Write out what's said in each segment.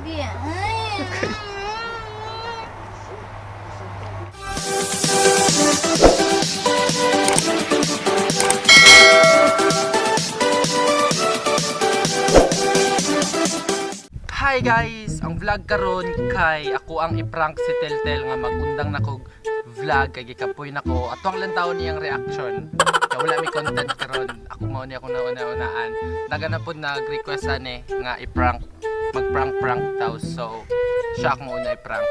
Hi guys! Ang vlog karon kay ako ang i-prank si Teltel nga magundang nako vlog kay gikapoy nako atwang lang taon niyang reaction. Kaya wala mi content karon. Ako mao ni ako nauna-unaan. Nagana pod nag-request ani nga i-prank, mag-prank daw. So siya akong una i-prank.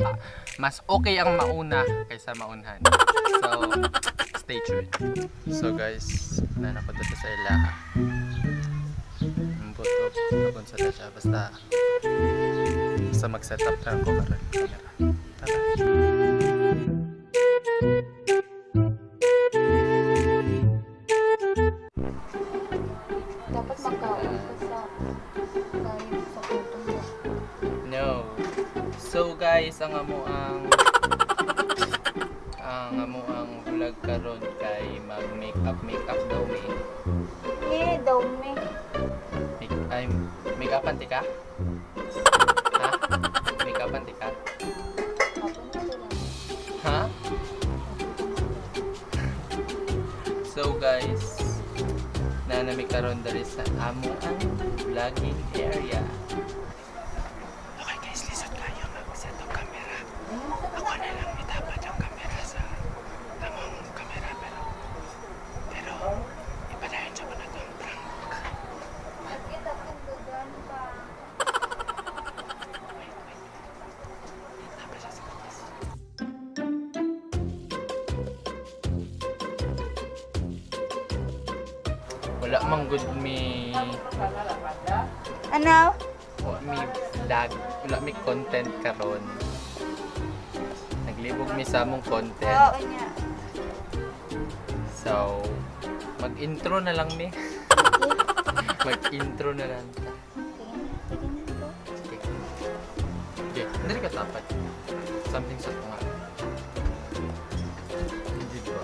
Mas okay ang mauna kaysa maunhan. So stay tuned. So guys, nanako dito sa ila. Buto akon sa siya basta mag-setup na ako karon camera. Tara. Dapat magkaon ka sa photo mo. No. So guys, ang vlog karon kay mag-makeup daw mi. Daw me. Make-upan ti ka? Ha? Make-upan ti ka? Ha? So guys, nanami karon diri sa amo ang vlogging area. Okay guys, lisod kayo mag-set up camera. Ako na lang itapat yung camera sa among camera pero ipadayon siya ko na itong prank. Wala mang good me Ano? vlog, wala mi content karon. Naglibog mi sa among content. Oo niya. So, mag-intro na lang mi. Mag-intro na lang. Okay, hindi ka tapat. Something sa tunga. Hindi ba?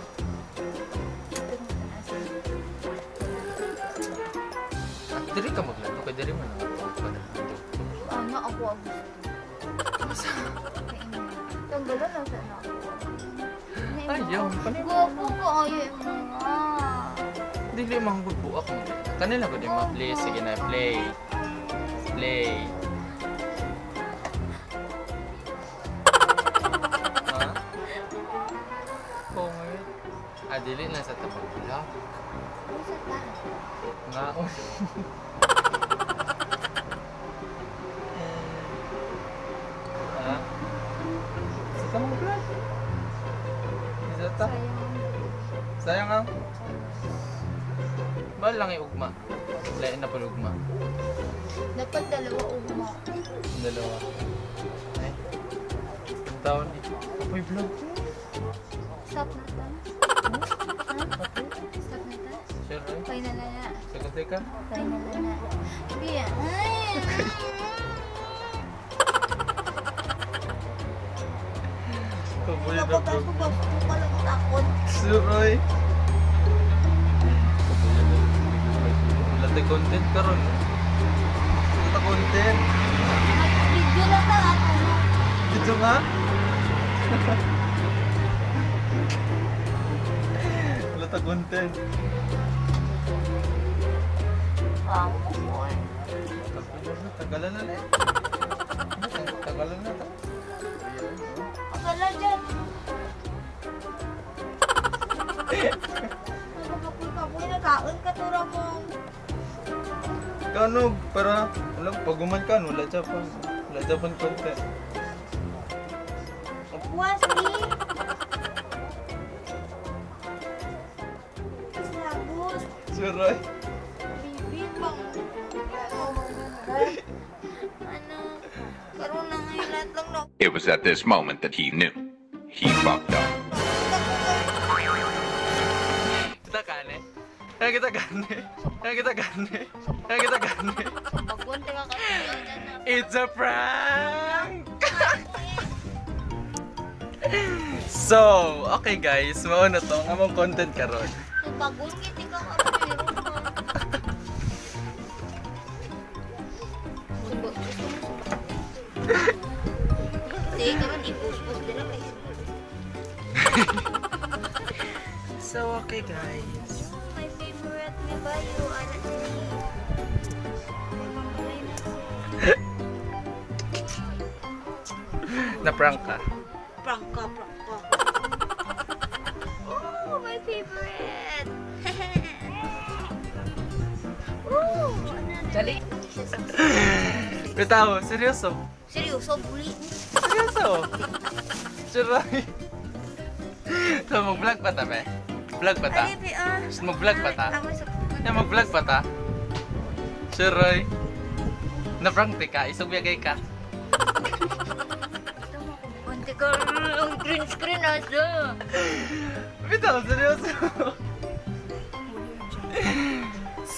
Diri ka maglaro kay diri man ako. Ano ako ang tanggalan lang sa ako. Ayaw, Guwapo ko ayaw mo nga. dili manggod buak mo. Kanila ko di ma-play. Sige na, play. Play. Ha? Oo nga. Dili na sa tapag vlog. Nga o. Ha? Sa mong vlog? Isa ta? Sayang ang. Ba lang iugma? Lain na pala ugma. Dapat dalawa ugma. Dalawa. Ay. Ang taon ni. Apoy vlog. Stop na ta. Stop na ta. Sure eh. Final na na. Sagot ka? Final na na. Sige. Ay. Kabuya na Kapag vlog. ako ba palang takot. Sure eh. Lati content karon. Lati content. Video lang ta ako. Dito nga. Lati content. Ang boy. Tagalan na eh. Tagalan na ta. Akala dyan. Kapoy nakaon ka tura mo. Kano para wala paguman ka no, wala Japan content. Puas ni. Sabot. Sure. Bibit bang. Ano? Karoon na ngayon lahat lang na. It was at this moment that he knew. He fucked up. Kita kane. Kita kane. Kita kane. Kita kane. Pagpunta ka kasi yun na. It's a prank! So, okay guys, mao na to ang among content karon. Pagungkit ikaw ka pero okay guys. My favorite ni Bayo, anak ni. Mambalay na. Na-prank ka. Prank ka. Oh, my favorite. Oh, Dali. Bitaw, seryoso. seryoso, buli. Seryoso. Churay. So, mag-vlog pa ta, be? Vlog pa ta? Alibi, ah. Mag-vlog pa ta? Ako sa Mag-vlog pa ta? Churay. Na-prank ka, isugyagay ka. Kunti ka, ang green screen asa. Bitaw, seryoso.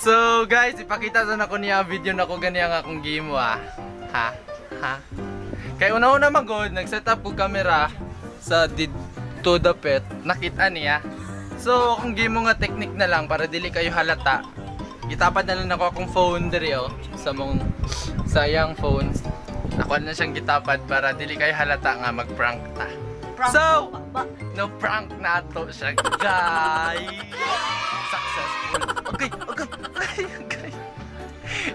So guys, ipakita sa nako niya video nako ganyan nga akong game ha. Ha? Kaya una-una magod, nag-set up ko camera sa dito dapet, nakita niya. So akong game mo nga technique na lang para dili kayo halata. Gitapad na lang ako akong phone diri oh, sa mong sayang phone. Nakuha na siyang gitapad para dili kayo halata nga mag-prank ta. Prank So, ba? no prank na to siya, guys. Successful. Okay.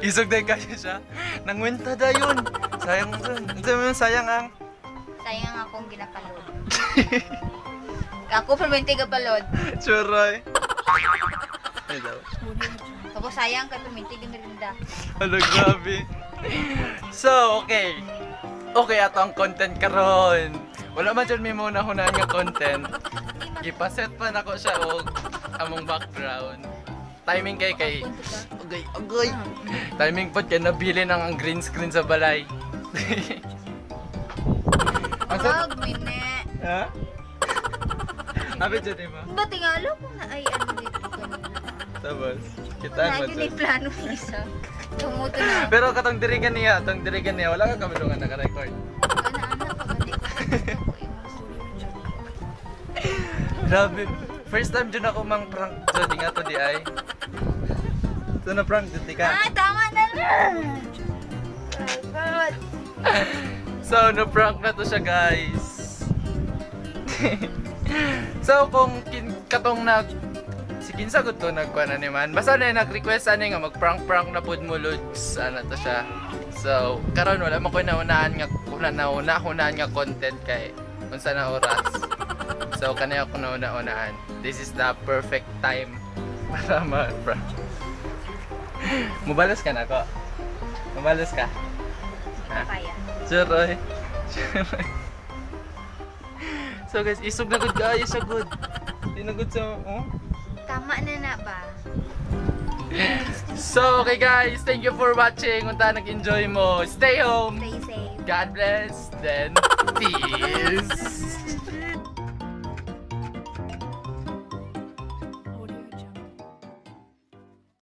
Isog na kayo siya. Nangwenta da yun. Sayang dun. Sayang ang. Sayang akong ginapalod. Ako permente ka palod. Churay. Ay daw. Tapos sayang ka permente ka merinda. Hala, grabe. So, okay. Okay, ato ang content karon. Wala man dyan may muna hunaan nga content. Ipaset pa na ko siya og among background. Timing kay agay. Timing pod kay nabili nang ang green screen sa balay. Ang sa Wag, mine. ha? Abi dyan di ba? Ba't tingalo ko na ay ano dito kanina? Tapos, kitaan mo Lagi dyan. ni plano ni isa. Tumuto na. Pero katong dirigan niya, wala ka kamilungan naka-record. Ana-ana pag hindi ko ko Grabe. First time dyan ako mang prank so di nga to di ay. So na prank dyan di ka. Ah, tama na lang! God. So na prank na to siya guys. So kung katong si kinsa gud to nagkuha na ni man. Basta na nag-request ani nga mag-prank na pud mo lods. Ano to siya. So karon wala man ko naunahan nga content kay unsa na oras. So kanaya ako nauna-unahan. This is the perfect time para ma-prank. Mubalas ka na ko. Mubalas ka. Ha? Kaya. Churoy. So guys, isog na good guys, so good. Di na good sa Tama na ba? So okay guys, thank you for watching. Unta nag-enjoy mo. Stay home. Stay safe. God bless. Then peace.